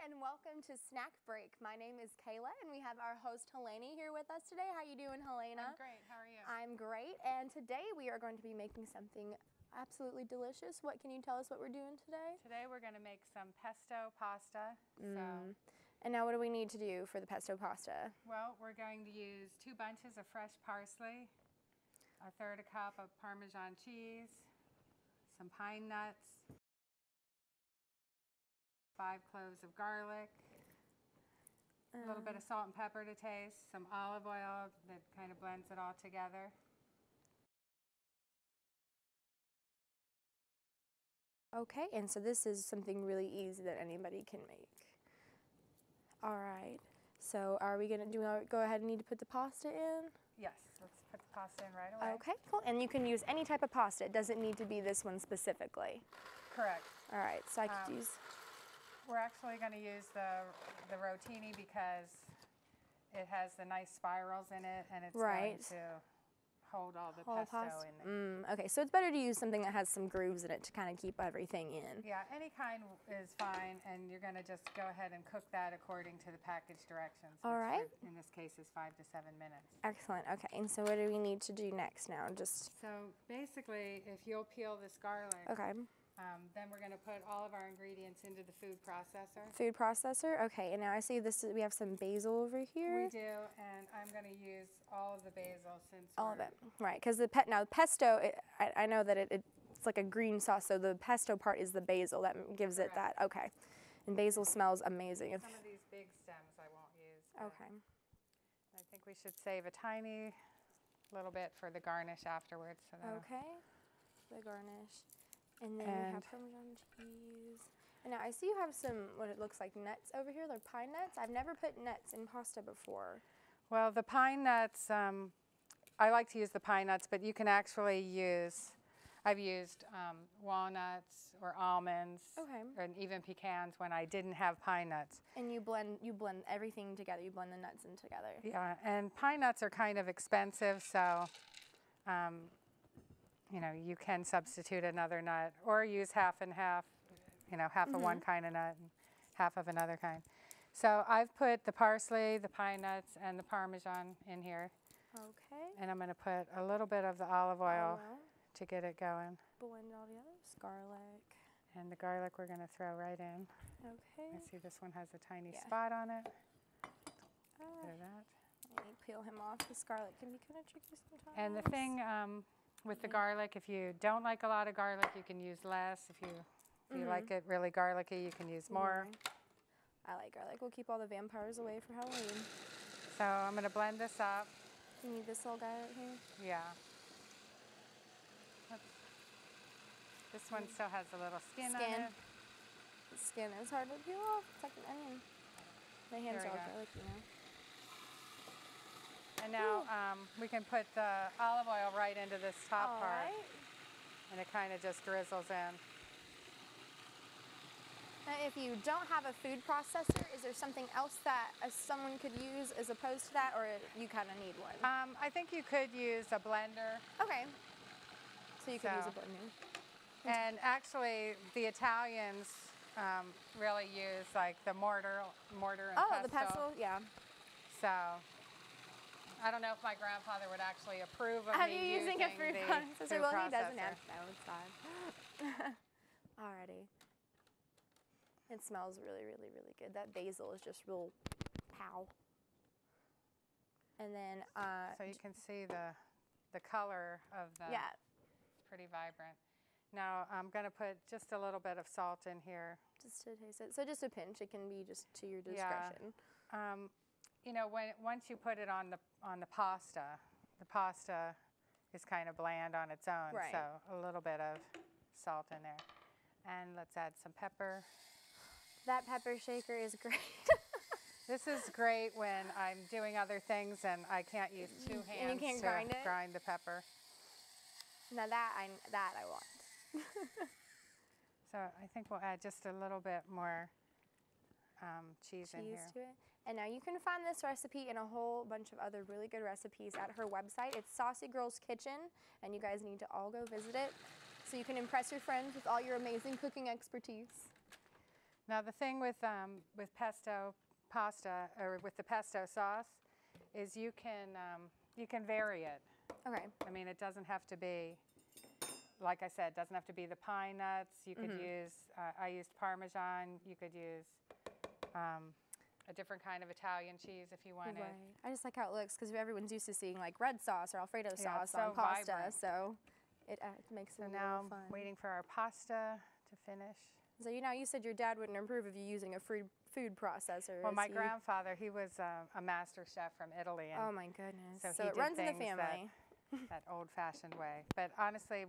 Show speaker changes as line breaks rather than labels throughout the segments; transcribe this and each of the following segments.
and welcome to Snack Break. My name is Kayla and we have our host Helena here with us today. How you doing, Helena?
I'm great. How are you?
I'm great, and today we are going to be making something absolutely delicious. What can you tell us what we're doing today?
Today we're going to make some pesto pasta.
And now what do we need to do for the pesto pasta?
Well, we're going to use 2 bunches of fresh parsley, 1/3 cup of Parmesan cheese, some pine nuts, 5 cloves of garlic, a little bit of salt and pepper to taste, some olive oil that kind of blends it all together.
Okay, and so this is something really easy that anybody can make. All right, so are we gonna go ahead and need to put the pasta in?
Yes, let's put the pasta in right away.
Okay, cool. And you can use any type of pasta. It doesn't need to be this one specifically.
Correct.
All right, so I could use...
We're actually going to use the rotini because it has the nice spirals in it, and it's going to hold all the pesto in there.
Okay, so it's better to use something that has some grooves in it to kind of keep everything in.
Yeah, any kind is fine, and you're going to just go ahead and cook that according to the package directions.
All right.
In this case is 5 to 7 minutes.
Excellent. Okay, and so what do we need to do next now?
So basically, if you'll peel this garlic.
Okay.
Then we're going to put all of our ingredients into the food processor.
Food processor? Okay, and now I see we have some basil over here.
We do, and I'm going to use all of the basil since
all of it, right? Because the pesto, I know that it's like a green sauce, so the pesto part is the basil that gives it that. Okay, and basil smells amazing.
Some of these big stems I won't use.
Okay.
I think we should save a tiny little bit for the garnish afterwards. So
okay, the garnish. And then we have Parmesan cheese. And now I see you have some, what it looks like nuts over here. They're pine nuts. I've never put nuts in pasta before.
Well, the pine nuts, I like to use the pine nuts, but you can actually use, I've used walnuts or almonds, and even pecans when I didn't have pine nuts.
And you blend everything together. You blend the nuts in together.
Yeah, and pine nuts are kind of expensive, so you know, you can substitute another nut or use half and half, you know, half of one kind of nut and half of another kind. So I've put the parsley, the pine nuts, and the Parmesan in here.
Okay.
And I'm going to put a little bit of the olive oil to get it going.
Blend all the others. Garlic.
And the garlic we're going to throw right in.
Okay.
I see this one has a tiny spot on it. Bit of that.
Let me peel him off. This garlic can be kind of tricky sometimes.
And the thing with the garlic, if you don't like a lot of garlic, you can use less. If you like it really garlicky, you can use more.
I like garlic. We'll keep all the vampires away for Halloween.
So I'm going to blend this up.
You need this little guy right here?
Yeah. This one still has a little skin on it.
The skin is hard to peel off. It's like an onion. My hands are all garlicky now.
And now we can put the olive oil right into this top part. And it kind of just drizzles in.
Now, if you don't have a food processor, is there something else that someone could use as opposed to that, or you kind of need one?
I think you could use a blender.
Okay. So you could use a blender.
And actually, the Italians really use like the mortar and pestle.
The pestle, yeah.
So I don't know if my grandfather would actually approve of me
using a food processor. Well, he doesn't have to. No, it's fine. Alrighty. It smells really, really, really good. That basil is just real pow. And then
so you can see the color of the.
Yeah.
It's pretty vibrant. Now I'm going to put just a little bit of salt in here.
Just to taste it. So just a pinch. It can be just to your discretion.
Yeah. You know, once you put it on the pasta is kind of bland on its own.
Right.
So a little bit of salt in there. And let's add some pepper.
That pepper shaker is great.
This is great when I'm doing other things and I can't use 2 hands
to
grind the pepper.
Now that I want.
So I think we'll add just a little bit more cheese in here.
To it. And now you can find this recipe and a whole bunch of other really good recipes at her website. It's Saucy Girls Kitchen, and you guys need to all go visit it so you can impress your friends with all your amazing cooking expertise.
Now the thing with pesto pasta, or with the pesto sauce, is you can vary it.
Okay.
I mean, it doesn't have to be, like I said, it doesn't have to be the pine nuts. You could use, I used Parmesan. You could use a different kind of Italian cheese if you wanted.
Right. I just like how it looks because everyone's used to seeing like red sauce or Alfredo sauce
so
on pasta,
vibrant.
so it makes it a
now
little fun.
Waiting for our pasta to finish.
So you said your dad wouldn't approve of you using a food processor.
Well, my grandfather, he was a master chef from Italy. And
oh my goodness!
So
it runs in the family.
That old-fashioned way. But honestly,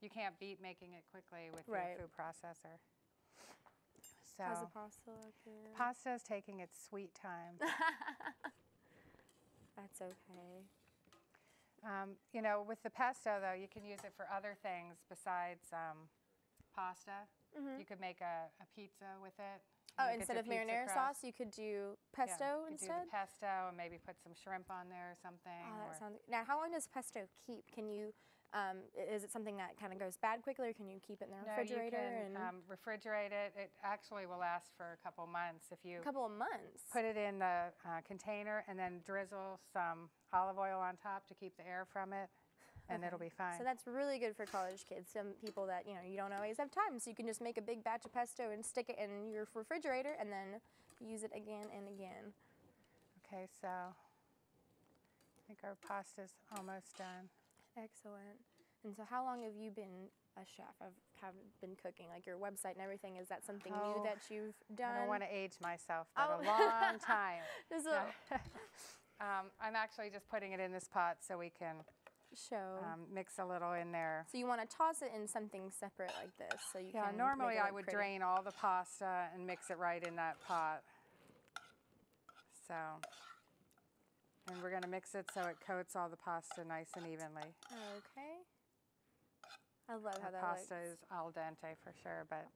you can't beat making it quickly with your food processor. So
how's the pasta looking?
Pasta is taking its sweet time.
That's okay.
You know, with the pesto, though, you can use it for other things besides pasta. You could make a pizza with it.
Oh, instead of marinara sauce, you could do pesto instead?
You could do the pesto and maybe put some shrimp on there or something.
Oh, that sounds. Now, how long does pesto keep? Can you? Is it something that kind of goes bad quickly, or can you keep it in the refrigerator?
No, you can refrigerate it. It actually will last for a couple months if you.
A couple of months.
Put it in the container and then drizzle some olive oil on top to keep the air from it. And it'll be fine.
So that's really good for college kids. Some people that, you don't always have time, so you can just make a big batch of pesto and stick it in your refrigerator and then use it again and again.
Okay, so I think our pasta's almost done.
Excellent. And so how long have you been a chef? Have been cooking, like your website and everything? Is that something new that you've done?
I don't want to age myself, but a long time. I'm actually just putting it in this pot so we can mix a little in there.
So you want to toss it in something separate like this, so you can.
Normally
make it
I would drain all the pasta and mix it right in that pot. So, and we're going to mix it so it coats all the pasta nice and evenly.
Okay. I love how that
pasta
looks.
is al dente for sure, but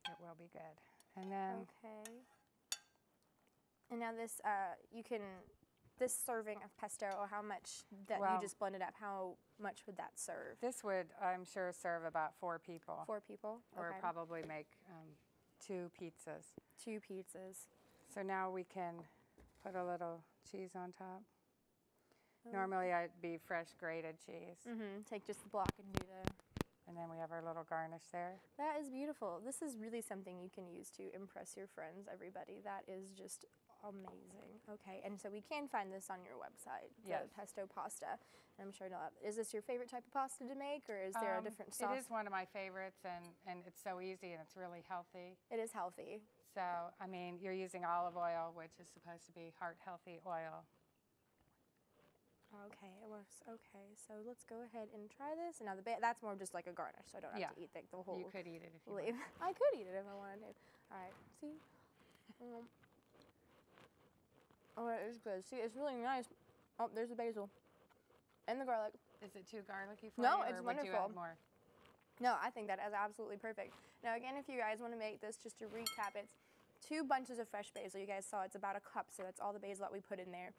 it will be good. And then.
Okay. And now this, this serving of pesto, or how much that you just blended up, how much would that serve?
This would, I'm sure, serve about 4 people.
4 people?
Or probably make 2 pizzas.
2 pizzas.
So now we can put a little cheese on top. Normally I'd be fresh grated cheese.
Take just the block and do the...
And then we have our little garnish there.
That is beautiful. This is really something you can use to impress your friends, everybody. That is just amazing. Okay, and so we can find this on your website, the pesto pasta. And I'm sure you'll have. Is this your favorite type of pasta to make, or is there a different sauce?
It is one of my favorites, and it's so easy, and it's really healthy.
It is healthy.
So, I mean, you're using olive oil, which is supposed to be heart-healthy oil.
Okay, it works. Okay, so let's go ahead and try this. And now that's more just like a garnish, so I don't have to eat the whole.
You could eat it if you
want. I could eat it if I wanted to. All right, see? Oh, it is good. See, it's really nice. Oh, there's the basil and the garlic.
Is it too garlicky for you?
No, it's
or
wonderful.
Would you add more?
No, I think that is absolutely perfect. Now, again, if you guys want to make this, just to recap, it's 2 bunches of fresh basil. You guys saw it's about a cup, so that's all the basil that we put in there.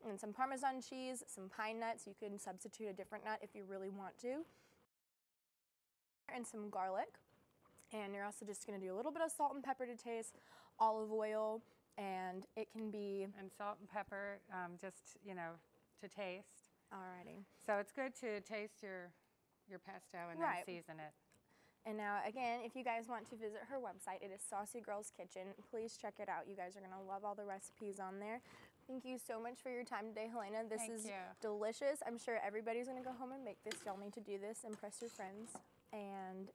And some Parmesan cheese, some pine nuts. You can substitute a different nut if you really want to. And some garlic. And you're also just going to do a little bit of salt and pepper to taste, olive oil, and it can be...
And salt and pepper, just, to taste.
Alrighty.
So it's good to taste your pesto and then season it.
And now, again, if you guys want to visit her website, it is Saucy Girls Kitchen. Please check it out. You guys are going to love all the recipes on there. Thank you so much for your time today, Helena. This is delicious. I'm sure everybody's going to go home and make this. Y'all need to do this. Impress your friends. And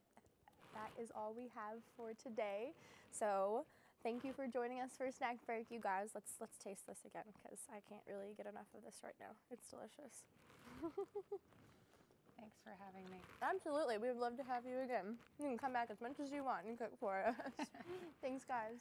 that is all we have for today. So thank you for joining us for Snack Break, you guys. Let's taste this again because I can't really get enough of this right now. It's delicious.
Thanks for having me.
Absolutely. We would love to have you again. You can come back as much as you want and cook for us. Thanks, guys.